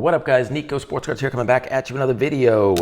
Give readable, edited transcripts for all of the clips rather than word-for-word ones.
What up, guys? Nico, Sportscards here, coming back at you with another video.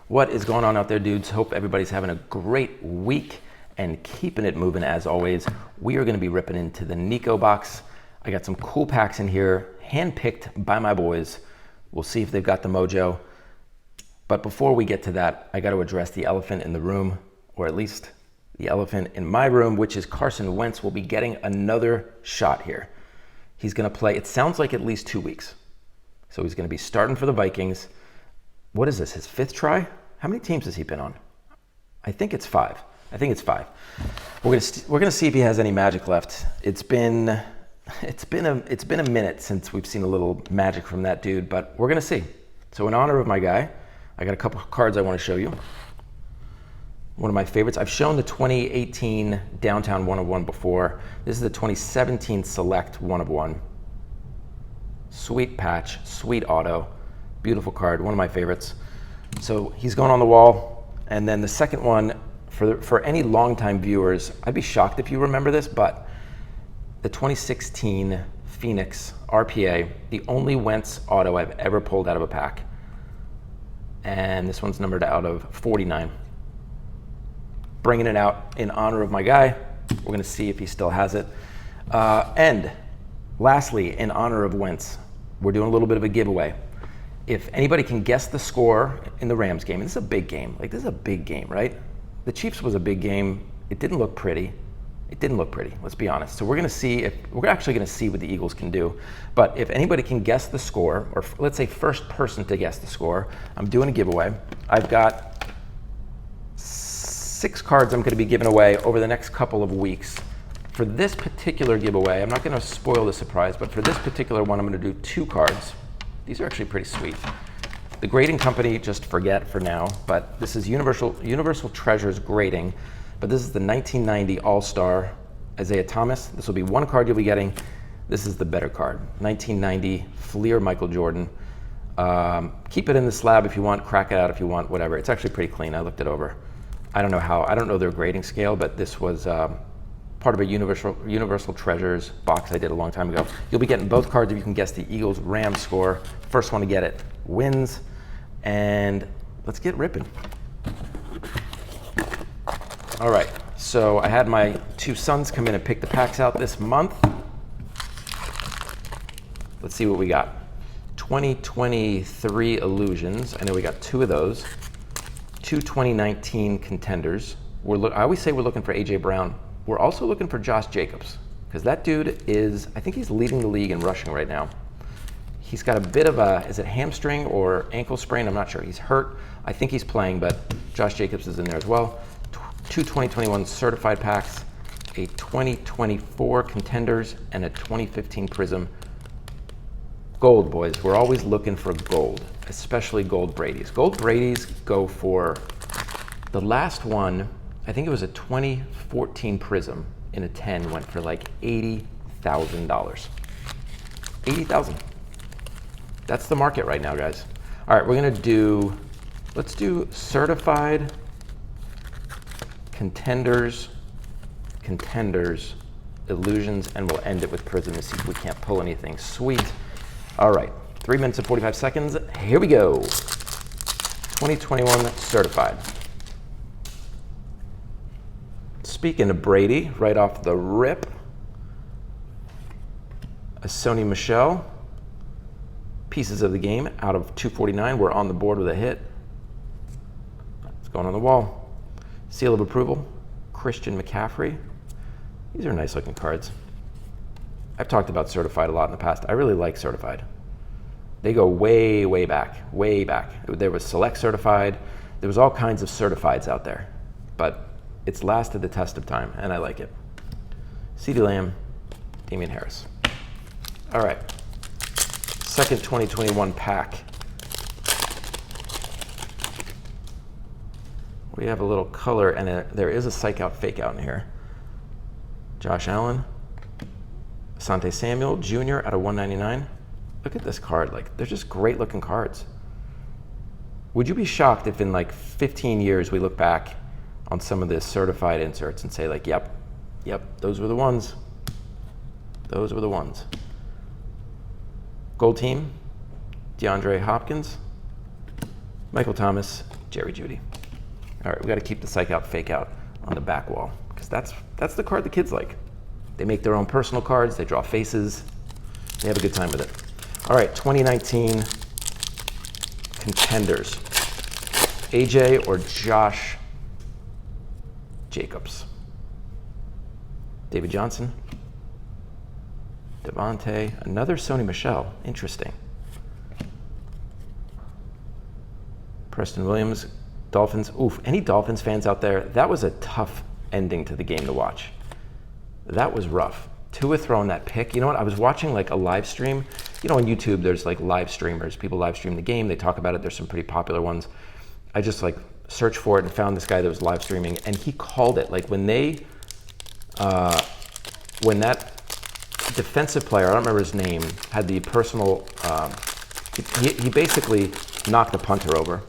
What is going on out there, dudes? Hope everybody's having a great week and keeping it moving as always. We are going to be ripping into the Nico box. I got some cool packs in here, handpicked by my boys. We'll see if they've got the mojo. But before we get to that, I got to address the elephant in the room, or at least the elephant in my room, which is Carson Wentz will be getting another shot here. He's going to play, it sounds like at least 2 weeks. So he's going to be starting for the Vikings. What is this, his fifth try? How many teams has he been on? I think it's 5. We're going to see if he has any magic left. It's been a minute since we've seen a little magic from that dude, but we're going to see. So in honor of my guy, I got a couple of cards I want to show you. One of my favorites. I've shown the 2018 Downtown 1-of-1 before. This is the 2017 Select 1-of-1. Sweet patch, sweet auto, beautiful card, one of my favorites. So he's going on the wall. And then the second one, for any longtime viewers, I'd be shocked if you remember this, but the 2016 Phoenix RPA, the only Wentz auto I've ever pulled out of a pack. And this one's numbered out of 49. Bringing it out in honor of my guy. We're going to see if he still has it. And lastly, in honor of Wentz, we're doing a little bit of a giveaway. If anybody can guess the score in the Rams game, and this is a big game. Like, this is a big game, right? The Chiefs was a big game. It didn't look pretty. Let's be honest. So we're actually going to see what the Eagles can do. But if anybody can guess the score, or let's say first person to guess the score, I'm doing a giveaway. I've got 6 cards I'm going to be giving away over the next couple of weeks. For this particular giveaway, I'm not going to spoil the surprise, but for this particular one, I'm going to do 2 cards. These are actually pretty sweet. The grading company, just forget for now, but this is Universal Treasures grading, but this is the 1990 All-Star Isaiah Thomas. This will be one card you'll be getting. This is the better card, 1990 Fleer Michael Jordan. Keep it in the slab if you want, crack it out if you want, whatever. It's actually pretty clean. I looked it over. I don't know their grading scale, but this was part of a Universal Treasures box I did a long time ago. You'll be getting both cards if you can guess the Eagles-Rams score. First one to get it wins. And let's get ripping. All right, so I had my 2 sons come in and pick the packs out this month. Let's see what we got. 2023 Illusions. I know we got 2 of those. 2 2019 Contenders. I always say we're looking for A.J. Brown. We're also looking for Josh Jacobs, because that dude I think he's leading the league in rushing right now. He's got a bit of is it hamstring or ankle sprain? I'm not sure. He's hurt. I think he's playing, but Josh Jacobs is in there as well. 2 2021 certified packs, a 2024 Contenders, and a 2015 Prism. Gold, boys. We're always looking for gold, especially gold Brady's. Gold Brady's go for, the last one, I think it was a 2014 Prism in a 10, went for like $80,000. $80,000. That's the market right now, guys. All right, let's do certified Contenders, Illusions, and we'll end it with Prism to see if we can't pull anything sweet. All right, 3 minutes and 45 seconds. Here we go. 2021 certified. Speaking of Brady, right off the rip, a Sony Michel, pieces of the game out of 249. We're on the board with a hit. It's going on the wall. Seal of approval, Christian McCaffrey. These are nice looking cards. I've talked about certified a lot in the past. I really like certified. They go way, way back, way back. There was select certified. There was all kinds of certifieds out there, but it's lasted the test of time, and I like it. CeeDee Lamb, Damian Harris. All right, second 2021 pack. We have a little color, and there is a psych out, fake out in here. Josh Allen, Asante Samuel Jr. out of 199. Look at this card. Like, they're just great looking cards. Would you be shocked if in like 15 years we look back on some of the certified inserts and say like, yep, those were the ones. Those were the ones. Gold team, DeAndre Hopkins, Michael Thomas, Jerry Jeudy. All right, we got to keep the psych out, fake out on the back wall because that's the card the kids like. They make their own personal cards. They draw faces. They have a good time with it. All right, 2019 Contenders. AJ or Josh Jacobs. David Johnson. Devontae. Another Sony Michel. Interesting. Preston Williams. Dolphins. Oof, any Dolphins fans out there? That was a tough ending to the game to watch. That was rough. Tua throwing that pick. You know what? I was watching like a live stream. You know, on YouTube, there's like live streamers. People live stream the game. They talk about it. There's some pretty popular ones. I just like searched for it and found this guy that was live streaming, and he called it. Like when that defensive player, I don't remember his name, had the personal, he basically knocked the punter over,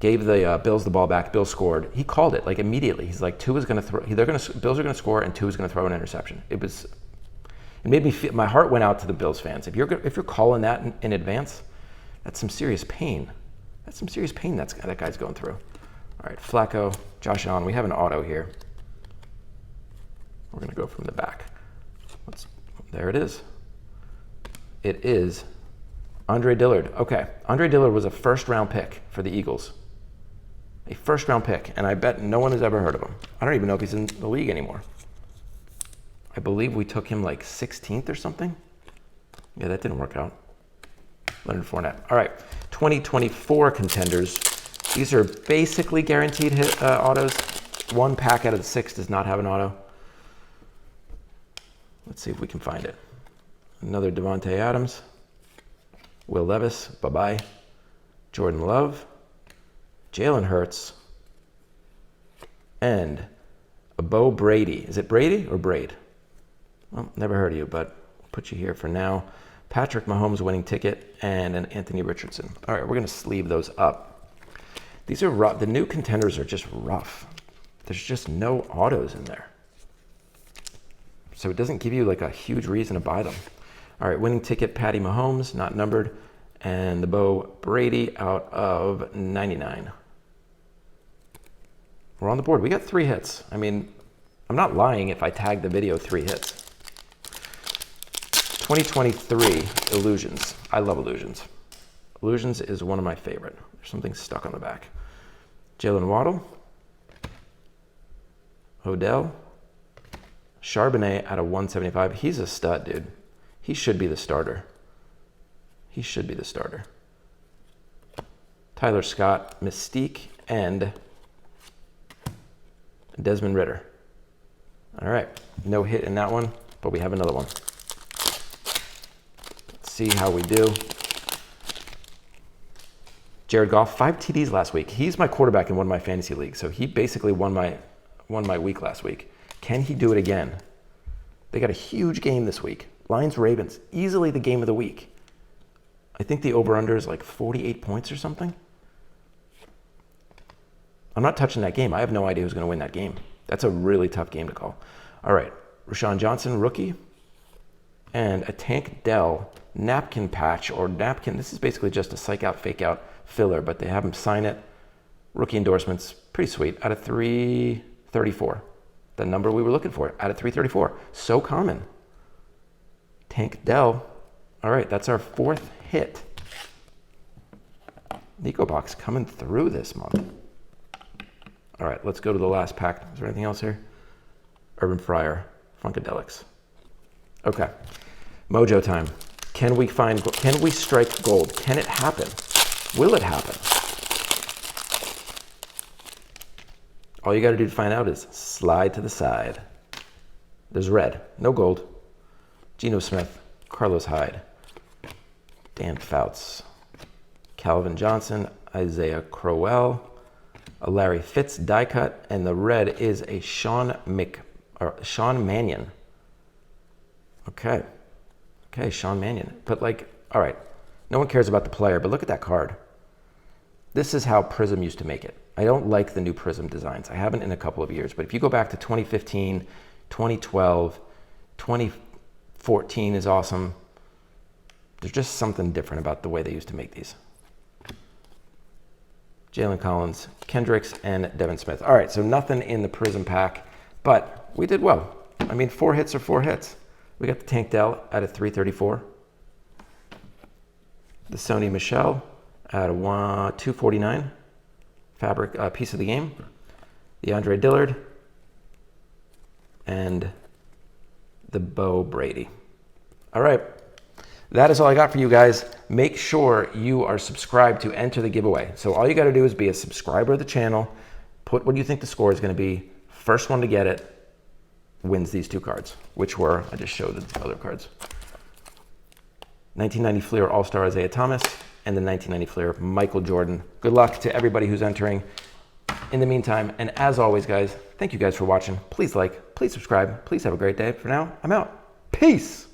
gave the Bills the ball back. Bills scored. He called it like immediately. He's like, Tua's going to throw. Bills are going to score, and Tua's going to throw an interception. It made me feel. My heart went out to the Bills fans. If you're calling that in advance, that's some serious pain. That's some serious pain that guy's going through. All right, Flacco, Josh Allen. We have an auto here. We're going to go from the back. There it is. It is Andre Dillard. Okay, Andre Dillard was a first-round pick for the Eagles. A first-round pick, and I bet no one has ever heard of him. I don't even know if he's in the league anymore. I believe we took him like 16th or something. Yeah, that didn't work out. Leonard Fournette. All right, 2024 Contenders. These are basically guaranteed hit autos. One pack out of the 6 does not have an auto. Let's see if we can find it. Another Devontae Adams. Will Levis, bye-bye. Jordan Love. Jalen Hurts. And a Bo Brady. Is it Brady or Braid? Well, never heard of you, but I'll put you here for now. Patrick Mahomes winning ticket and an Anthony Richardson. All right, we're going to sleeve those up. These are rough. The new Contenders are just rough. There's just no autos in there. So it doesn't give you like a huge reason to buy them. All right, winning ticket, Patty Mahomes, not numbered. And the Bo Brady out of 99. We're on the board. We got 3 hits. I mean, I'm not lying if I tag the video 3 hits. 2023 Illusions. I love Illusions. Illusions is one of my favorite. There's something stuck on the back. Jalen Waddle. Odell. Charbonnet out of 175. He's a stud, dude. He should be the starter. He should be the starter. Tyler Scott, Mystique, and Desmond Ridder. All right, no hit in that one, but we have another one. Let's see how we do. Jared Goff, 5 TDs last week. He's my quarterback in one of my fantasy leagues, so he basically won my week last week. Can he do it again? They got a huge game this week. Lions-Ravens, easily the game of the week. I think the over-under is like 48 points or something. I'm not touching that game. I have no idea who's going to win that game. That's a really tough game to call. All right, Rashawn Johnson, rookie. And a Tank Dell napkin patch or napkin. This is basically just a psych out, fake out filler, but they have him sign it. Rookie endorsements, pretty sweet. Out of 334. The number we were looking for, out of 334. So common. Tank Dell. All right, that's our 4th hit. Nico box coming through this month. All right, let's go to the last pack. Is there anything else here? Urban Fryer, Funkadelics. Okay, Mojo time. Can we strike gold? Can it happen? Will it happen? All you got to do to find out is slide to the side. There's red, no gold. Geno Smith, Carlos Hyde, Dan Fouts, Calvin Johnson, Isaiah Crowell, a Larry Fitz die cut, and the red is a Sean Mannion. Okay, Sean Mannion. But like, all right, no one cares about the player, but look at that card. This is how Prism used to make it. I don't like the new Prism designs. I haven't in a couple of years, but if you go back to 2015, 2012, 2014 is awesome. There's just something different about the way they used to make these. Jalen Collins, Kendricks, and Devin Smith. All right, so nothing in the Prism pack, but we did well. I mean, 4 hits are 4 hits. We got the Tank Dell at a 334. The Sony Michel at a 249. Fabric piece of the game. The Andre Dillard. And the Bo Brady. All right. That is all I got for you guys. Make sure you are subscribed to enter the giveaway. So all you got to do is be a subscriber of the channel. Put what you think the score is going to be. First one to get it wins these 2 cards, which were, I just showed the other cards. 1990 Fleer All-Star Isaiah Thomas and the 1990 Fleer Michael Jordan. Good luck to everybody who's entering. In the meantime, and as always, guys, thank you guys for watching. Please like, please subscribe. Please have a great day. For now, I'm out. Peace.